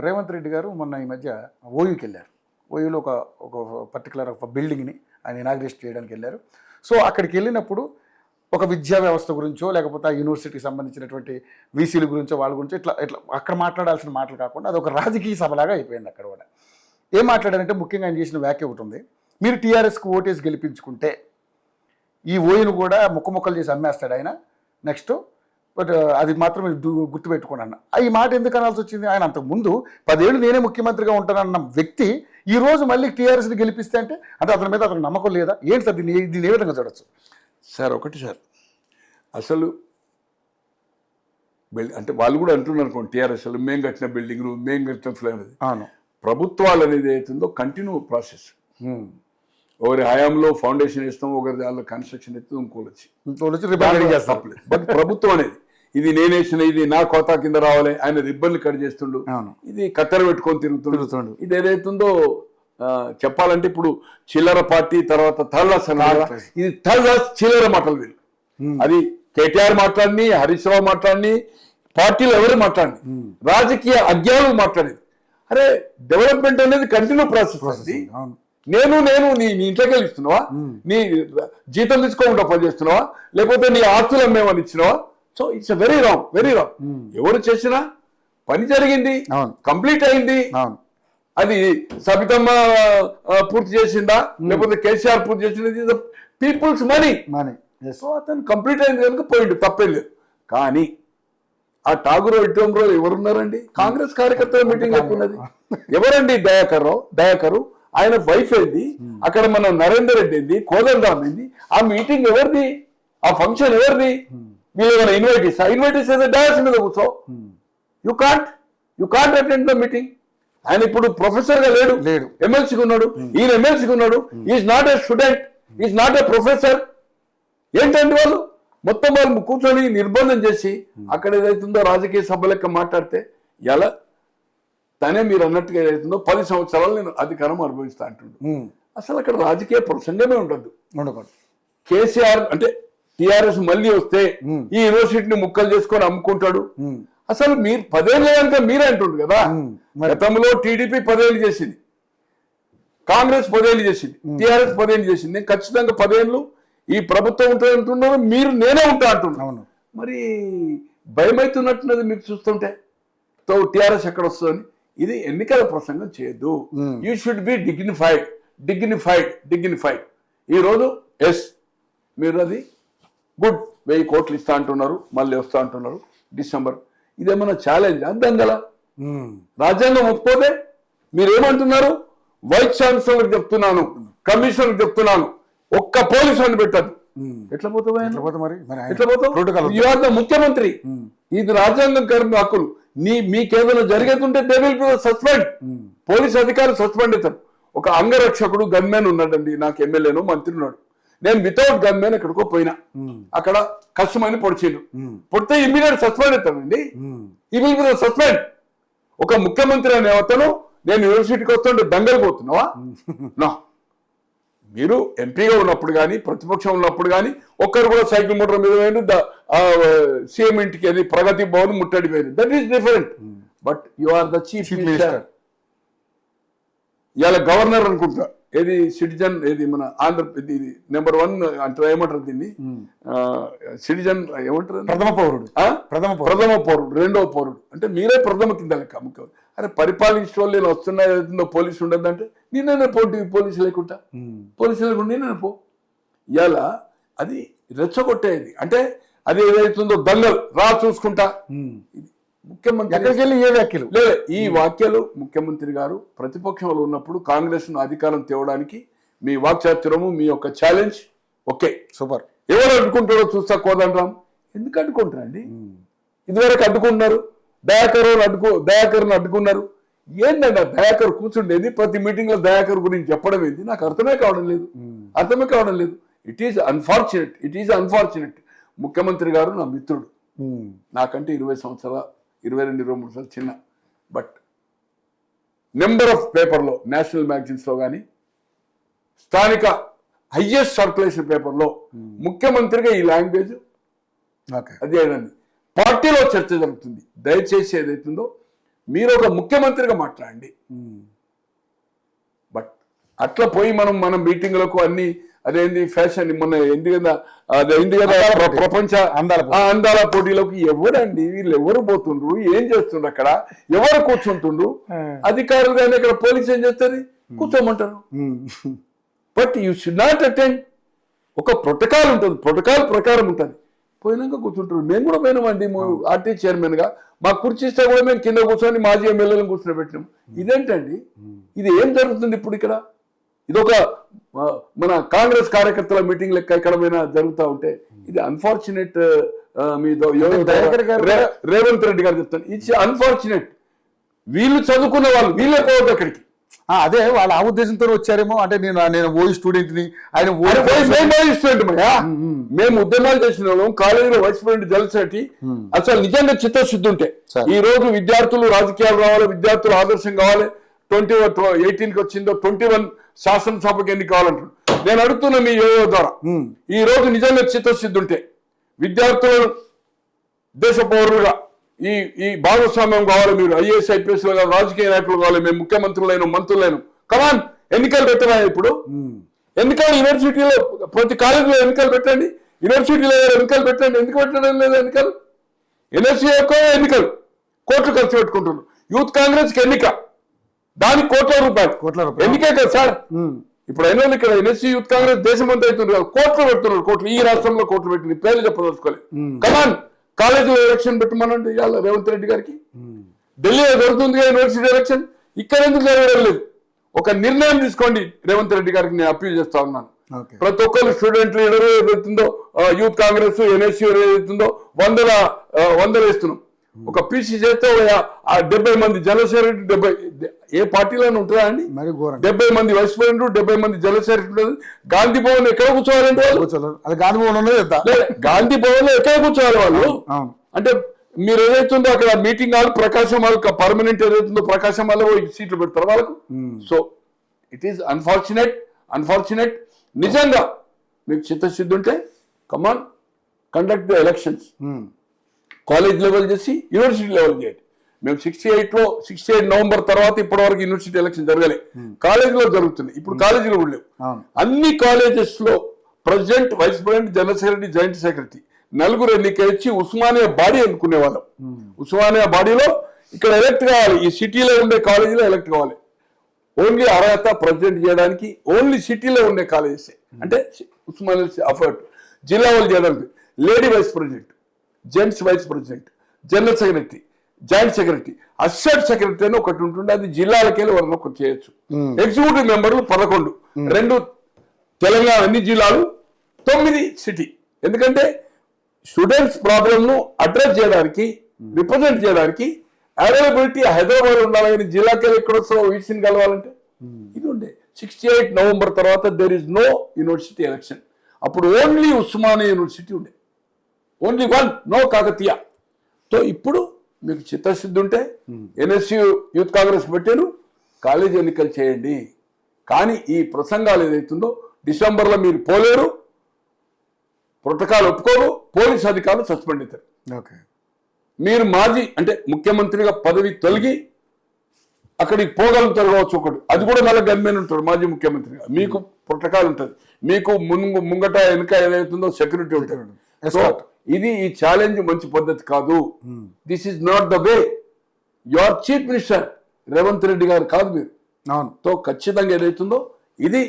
రేవంత్ రెడ్డి గారు మొన్న ఈ మధ్య ఓయూకి వెళ్ళారు. ఓయూలో ఒక ఒక పర్టికులర్ ఒక బిల్డింగ్ని ఆయన ఇనాగ్రేట్ చేయడానికి వెళ్ళారు. సో అక్కడికి వెళ్ళినప్పుడు ఒక విద్యా వ్యవస్థ గురించో లేకపోతే ఆ యూనివర్సిటీకి సంబంధించినటువంటి వీసీల గురించో వాళ్ళ గురించో ఇట్లా ఇట్లా అక్కడ మాట్లాడాల్సిన మాటలు కాకుండా అది ఒక రాజకీయ సభలాగా అయిపోయింది. అక్కడ కూడా ఏం మాట్లాడారంటే ముఖ్యంగా ఆయన చేసిన వ్యాఖ్య ఒకటి ఉంది. మీరు టీఆర్ఎస్కి ఓటేసి గెలిపించుకుంటే ఈ ఓయూను కూడా ముక్కముక్కలు చేసి అమ్మేస్తాడు ఆయన నెక్స్ట్, బట్ అది మాత్రం గుర్తుపెట్టుకున్నాను. ఈ మాట ఎందుకు అనాల్సి వచ్చింది? ఆయన అంతకుముందు 10 ఏళ్ళు నేనే ముఖ్యమంత్రిగా ఉంటానన్న వ్యక్తి ఈ రోజు మళ్ళీ టీఆర్ఎస్ని గెలిపిస్తే అంటే అతని మీద అతనికి నమ్మకం లేదా ఏంటి సార్? దీన్ని ఏ విధంగా చూడొచ్చు సార్? సార్ అసలు అంటే వాళ్ళు కూడా అంటున్నారు అనుకోండి, టీఆర్ఎస్ మేము కట్టిన బిల్డింగ్లు మేము కట్టిన ఫ్లైన్ అది. అవును, ప్రభుత్వాలు అనేది ఏతుందో కంటిన్యూ ప్రాసెస్. ఒకరి హయాంలో ఫౌండేషన్ వేస్తాం, ఒకరి దానిలో కన్స్ట్రక్షన్ ఎత్తుంది, ఇంకోటి. బట్ ప్రభుత్వం అనేది ఇది నేనేసిన, ఇది నా కోతా కింద రావాలి, ఆయన రిబ్బన్లు కట్ చేస్తుండు, ఇది కత్తెర పెట్టుకొని తిరుగుతుండు. ఇది ఏదైతుందో చెప్పాలంటే ఇప్పుడు చిల్లర పార్టీ తర్వాత థర్డ్ అన్నారు, ఇది థర్డ్ చిల్లర మాటలు వీళ్ళు. అది కేటీఆర్ మాట్లాడిని, హరీష్ రావు మాట్లాడిని, పార్టీలు ఎవరు మాట్లాడిని, రాజకీయ అజ్ఞానం మాట్లాడేది. అరే డెవలప్మెంట్ అనేది కంటిన్యూ ప్రాసెస్. నేను నీ ఇంట్లోకి వెళ్ళి ఇస్తున్నావా? నీ జీతం తీసుకోకుండా పనిచేస్తున్నావా? లేకపోతే నీ ఆస్తులు అమ్మేమని ఇచ్చినావా? So it's very wrong, very wrong. ఎవరు చేసినా పని జరిగింది, కంప్లీట్ అయింది. అది సబితమ్మ పూర్తి చేసిందా లేకపోతే కేసీఆర్ పూర్తి చేసింది? Peoples money. సో అతను కంప్లీట్ అయింది కనుక పోయిండు, తప్పేం లేదు. కానీ ఆ ఠాగూర్ ఆడిటోరియంలో ఎవరున్నారండి? కాంగ్రెస్ కార్యకర్తల మీటింగ్ ఎక్కున్నది. ఎవరండి? దయాకరు ఆయన వైఫ్ ఏంది, అక్కడ మన నరేందర్ రెడ్డి ఏంది, కోదండరామ్ ఏంది, ఆ మీటింగ్ ఎవరిది, ఆ ఫంక్షన్ ఎవరిది? మీరు ఏమైనా ఇన్వైటీస్ అయితే డయాస్ మీద కూర్చో. You can't attend the meeting. ఆయన ఇప్పుడు ప్రొఫెసర్ గా లేడు, ఎమ్మెల్సీగా ఉన్నాడు. ఈయన ఎమ్మెల్సీగా ఉన్నాడు. Is not a student, is not a professor. ఏంటంటే వాళ్ళు మొత్తం వాళ్ళు కూర్చొని నిర్బంధం చేసి అక్కడ ఏదైతుందో రాజకీయ సభ లెక్క మాట్లాడితే ఎలా తనే మీరు అన్నట్టుగా ఏదైతుందో 10 సంవత్సరాలు నేను అధికారం అనుభవిస్తా అంటుండు. అసలు అక్కడ రాజకీయ ప్రసంగమే ఉండదు. కేసీఆర్ అంటే టీఆర్ఎస్ మళ్ళీ వస్తే ఈ యూనివర్సిటీని ముక్కలు చేసుకొని అమ్ముకుంటాడు. అసలు మీరు 10 ఏళ్ళు కనుక మీరే అంటుండ్రు కదా. గతంలో టీడీపీ 10 ఏళ్ళు చేసింది, కాంగ్రెస్ 10 ఏళ్ళు చేసింది, టీఆర్ఎస్ 10 ఏళ్ళు చేసింది. నేను ఖచ్చితంగా 10 ఏళ్ళు ఈ ప్రభుత్వం ఉంటుంది అంటున్నారు, మీరు నేనే ఉంటా అంటున్నాను. మరి భయమైతున్నట్టున్నది మీకు చూస్తుంటే. టీఆర్ఎస్ ఎక్కడ వస్తుందని. ఇది ఎన్నికల ప్రసంగం చేయొద్దు. You should be dignified. ఈరోజు ఎస్ మీరు అది గుడ్ 1000 కోట్లు ఇస్తా అంటున్నారు, మళ్ళీ వస్తా అంటున్నారు డిసెంబర్. ఇదేమన్నా ఛాలెంజ్ అర్థం కదా? రాజ్యాంగం ఒప్పుకోతే మీరేమంటున్నారు? వైస్ ఛాన్సలర్ చెప్తున్నాను, కమిషనర్ చెప్తున్నాను, ఒక్క పోలీసు అని పెట్టద్దు. ఎట్లా పోతావు? యు ఆర్ ద ముఖ్యమంత్రి. ఇది రాజ్యాంగం కర్మ హక్కులు. మీకేదైనా జరిగేతుంటే they will be suspend. Police అధికారులు సస్పెండ్ అవుతారు. ఒక అంగరక్షకుడు గన్మెన్ ఉన్నాడండి, నాకు ఎమ్మెల్యేను మంత్రి ఉన్నాడు. నేను వితౌట్ గన్మెన్ ఎక్కడికో పోయినా, అక్కడ కష్టమని పొడిచిండు, పొడితే ఇమ్మీడియట్ సస్పెండ్ అవుతానండి. ఈ విల్ బి సస్పెండ్. ఒక ముఖ్యమంత్రి అనే అతను నేను యూనివర్సిటీకి వస్తుంటే దంగలు పోతున్నావా? నా మీరు ఎంపీగా ఉన్నప్పుడు కానీ ప్రతిపక్షం ఉన్నప్పుడు కానీ ఒక్కరు కూడా సైకిల్ మోటార్ మీద పోయింది, సీఎం ఇంటికి వెళ్ళి ప్రగతి భవన్ ముట్టడిపోయింది. That is different. But you are the chief minister. ఇవాళ గవర్నర్ అనుకుంటా, ఏది సిటిజన్, ఏది మన ఆంధ్ర, ఇది నెంబర్ 1 అంటే ఏమంటారు దీన్ని, సిటిజన్ ఏమంటారు, ప్రథమ పౌరుడు, రెండవ పౌరుడు. అంటే మీరే ప్రథమ కింద లెక్క ముఖ్యం. అరే పరిపాలించే వాళ్ళు నేను వస్తున్నా పోలీసు ఉండదంటే నేనే పోటీ, పోలీసు లేకుండా నేనే పో. ఇలా అది రెచ్చగొట్టేది. అంటే అది ఏదైతుందో దొంగలు రా చూసుకుంటా. ముఖ్యమంత్రి ఎక్కడికి వెళ్ళి ఏ వ్యాఖ్యలు లేదు. ఈ వ్యాఖ్యలు ముఖ్యమంత్రి గారు ప్రతిపక్షంలో ఉన్నప్పుడు కాంగ్రెస్ ను అధికారం తేవడానికి మీ వాక్చాతుర్యము, మీ యొక్క ఛాలెంజ్ ఓకే సూపర్. ఎవరు అడ్డుకుంటారో చూస్తా కోదండరాం. ఎందుకు అడ్డుకుంటారండి? ఇదివరకు అడ్డుకుంటున్నారు, దయాకర్ను అడ్డుకున్నారు. ఏంటంటే దయాకర్ కూర్చుండేది ప్రతి మీటింగ్ లో దయాకర్ గురించి చెప్పడం ఏంది? నాకు అర్థమే కావడం లేదు. It is unfortunate. ముఖ్యమంత్రి గారు నా మిత్రుడు, నాకంటే 20 సంవత్సరాల 22-23 సంవత్సరాలు చిన్న. బట్ నెంబర్ ఆఫ్ పేపర్లో, నేషనల్ మ్యాగజైన్స్లో కానీ స్థానిక హైయెస్ట్ సర్క్యులేషన్ పేపర్లో ముఖ్యమంత్రిగా ఈ లాంగ్వేజ్ అదే పార్టీలో చర్చ జరుగుతుంది. దయచేసి ఏదైతుందో మీరు ఒక ముఖ్యమంత్రిగా మాట్లాడండి. బట్ అట్లా పోయి మన మీటింగ్లకు అన్ని అదేంది ఫ్యాషన్ మొన్న అదేంది కదా ప్రపంచ అందాల పోటీలకు ఎవరండి వీళ్ళు ఎవరు పోతుండ్రు, ఏం చేస్తుండ్రు, అక్కడ ఎవరు కూర్చుంటుండ్రు? అధికారులు కానీ అక్కడ పోలీసు ఏం చేస్తారు, కూర్చోమంటారు. But you should not attend. ఒక ప్రోటోకాల్ ఉంటుంది, ప్రోటోకాల్ ప్రకారం ఉంటుంది. పోయినాక కూర్చుంటారు. మేము కూడా పోయినామండి ఆర్టీ చైర్మన్ గా, మా కుర్చీ ఇస్తే కూడా మేము కింద కూర్చొని మాజీ ఎమ్మెల్యేలను కూర్చొని పెట్టినాం. ఇదేంటండి, ఇది ఏం జరుగుతుంది ఇప్పుడు ఇక్కడ? ఇదొక మన కాంగ్రెస్ కార్యకర్తల మీటింగ్ లెక్క ఎక్కడమైనా జరుగుతూ ఉంటే ఇది అన్ఫార్చునేట్. రేవంత్ రెడ్డి గారు చెప్తాను, ఇట్స్ అన్ఫార్చునేట్. వీళ్ళు చదువుకున్న వాళ్ళు వీళ్ళే పోవద్దు అక్కడికి. అదే వాళ్ళ ఆ ఉద్దేశంతో వచ్చారేమో. అంటే నేను ఓయి స్టూడెంట్ ని, ఆయన స్టూడెంట్. మేము ఉద్యమాలు చేసిన వాళ్ళం, కాలేజీలో వైస్ ప్రెసిడెంట్ జలసేటి. అసలు నిజంగా చిత్తశుద్ధి ఉంటే ఈ రోజు విద్యార్థులు రాజకీయాలు రావాలి, విద్యార్థులు ఆదర్శం కావాలి. 2018 వచ్చిందో 21 శాసనసభకు ఎన్ని కావాలంటారు. నేను అడుగుతున్నా మీ యోయో ద్వారా, ఈ రోజు నిజంగా చిత్తశుద్ధి ఉంటే విద్యార్థులను దేశ పౌరులుగా ఈ భాగస్వామ్యం కావాలి. మీరు ఐఏఎస్ ఐపీఎస్ లో కావాలి, రాజకీయ నాయకులు కావాలి, మేము ముఖ్యమంత్రులైన మంత్రులైన కమాన్ ఎన్నికలు పెట్టరా? ఇప్పుడు ఎన్నికలు యూనివర్సిటీలో ప్రతి కాలేజీలో ఎన్నికలు పెట్టండి, యూనివర్సిటీలో ఎన్నికలు పెట్టండి. ఎందుకు పెట్టడం లేదు ఎన్నికలు? ఎన్ఎస్సీ యొక్క ఎన్నికలు కోట్లు ఖర్చు పెట్టుకుంటున్నారు. యూత్ కాంగ్రెస్ కి ఎన్నిక, దానికి కోట్ల రూపాయలు ఎన్నికే కదా సార్. ఇప్పుడు అయినా ఇక్కడ ఎన్ఎస్సీ యూత్ కాంగ్రెస్ దేశం అంతా అవుతుంది కదా, కోట్లు పెడుతున్నారు. కోట్లు ఈ రాష్ట్రంలో కోట్లు పెట్టింది, పేర్లు చెప్పదలుచుకోలేదు. కమాన్ కాలేజీలో ఎలక్షన్ పెట్టమనండి ఇవాళ రేవంత్ రెడ్డి గారికి. ఢిల్లీలో జరుగుతుంది యూనివర్సిటీ ఎలక్షన్, ఇక్కడ ఎందుకు జరగడం లేదు? ఒక నిర్ణయం తీసుకోండి రేవంత్ రెడ్డి గారికి నేను అప్పీల్ చేస్తా ఉన్నాను. ప్రతి ఒక్కరు స్టూడెంట్ లీడర్ ఏదైతుందో, యూత్ కాంగ్రెస్ ఎన్ఎస్సీ ఏదైతుందో వందలు వేస్తున్నాం. ఒక పీసీ చేస్తే 70 మంది జనరల్ సెక్రటరీ, 70 ఏ పార్టీలోనే ఉంటుందా అండి? 70 మంది వైస్ ప్రెసిడెంట్, 70 మంది జనరల్ సెక్రటరీ. గాంధీ భవన్ ఎక్కడ కూర్చోవాలంటే వాళ్ళు గాంధీ భవన్ లో ఎక్కడ కూర్చోవాలి వాళ్ళు? అంటే మీరు ఏదైతుందో అక్కడ meeting hall Prakasam hall permanent ఏదైతుందో ప్రకాశం హాల్ సీట్లు పెడతారు వాళ్ళకు. So it is unfortunate. నిజంగా మీకు చిత్తశుద్ధి ఉంటే come on conduct the elections. College level చేసి యూనివర్సిటీ లెవెల్ చేయండి. మేము 68 నవంబర్ తర్వాత ఇప్పటి వరకు యూనివర్సిటీ ఎలక్షన్ జరగలే, కాలేజీలో జరుగుతుంది. ఇప్పుడు కాలేజీలో కూడా లేవు. అన్ని కాలేజెస్ లో president, vice president, general secretary, joint secretary నలుగురు ఎన్నికలిచ్చి ఉస్మానియా బాడీ ఎన్నుకునే వాళ్ళం. ఉస్మానియా బాడీలో ఇక్కడ ఎలక్ట్ కావాలి, ఈ సిటీలో ఉండే కాలేజీలో ఎలక్ట్ కావాలి. ఓన్లీ అర్హత ప్రెసిడెంట్ చేయడానికి ఓన్లీ సిటీలో ఉండే కాలేజెస్, అంటే ఉస్మానియా అఫర్ట్. జిల్లా వాళ్ళు చేయడానికి lady vice president, gents vice president, general secretary, joint secretary, assistant secretary అని ఒకటి ఉంటుంది. అది జిల్లాలకెళ్ళి ఎవరైనా ఒకటి చేయొచ్చు. ఎగ్జిక్యూటివ్ మెంబర్లు 11, 2 తెలంగాణ అన్ని జిల్లాలు, 9 సిటీ. ఎందుకంటే స్టూడెంట్స్ ప్రాబ్లమ్ ను అడ్రస్ చేయడానికి, రిప్రజెంట్ చేయడానికి అవైలబిలిటీ హైదరాబాద్ ఉండాలి. కానీ జిల్లాకెళ్ళి ఎక్కడ వస్తారో వీసీని కలవాలంటే ఇది ఉండే. 68 నవంబర్ తర్వాత there is no university election. అప్పుడు ఓన్లీ ఉస్మానియా యూనివర్సిటీ ఉండే, only one, no Kakatiya. So ఇప్పుడు మీకు చిత్తశుద్ధి ఉంటే ఎన్ఎస్యూ యూత్ కాంగ్రెస్ పెట్టాను, కాలేజీ ఎన్నికలు చేయండి. కానీ ఈ ప్రసంగాలు ఏదైతుందో డిసెంబర్లో మీరు పోలేరు, ప్రోటోకాల్ ఒప్పుకోరు, పోలీస్ అధికారులు సస్పెండ్ అవుతారు. మీరు మాజీ అంటే ముఖ్యమంత్రిగా పదవి తొలగి అక్కడికి పోగలుగుతారు కావచ్చు ఒకటి, అది కూడా మళ్ళీ గన్మెన్ ఉంటారు మాజీ ముఖ్యమంత్రిగా. మీకు ప్రోటోకాల్ ఉంటుంది, మీకు ముంగట వెనుక ఏదైతుందో సెక్యూరిటీ ఉంటుంది. సో ఇది ఈ ఛాలెంజ్ మంచి పద్ధతి కాదు. This is not the way. Your chief minister Revanth Reddy గారు కాదు మీరు. తో ఖచ్చితంగా ఏదైతుందో ఇది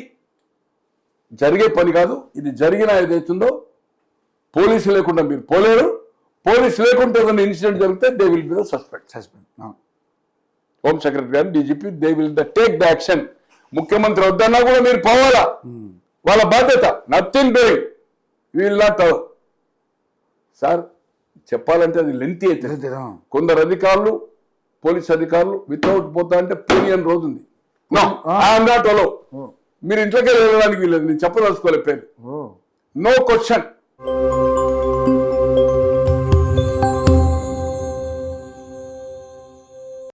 జరిగే పని కాదు. ఇది జరిగిన ఏదైతుందో పోలీసు లేకుండా మీరు పోలేరు. పోలీసు లేకుంటే ఏదైనా ఇన్సిడెంట్ జరిగితే they will be the suspend. Home secretary గారు, DGP, they will take the action. ముఖ్యమంత్రి వద్దన్నా కూడా మీరు పోవాలా, వాళ్ళ బాధ్యత. Nothing doing, will not. Sir చెప్పాలంటే అది లెంతీ అయితే కొందరు అధికారులు, పోలీస్ అధికారులు వితౌట్ పోతా అంటే ప్రీమియం రోజు ఉంది. నాట్ అలో, మీరు ఇంట్లోకి వెళ్ళడానికి వీలేదు. నేను చెప్పదలుచుకోలే పేరు. No question.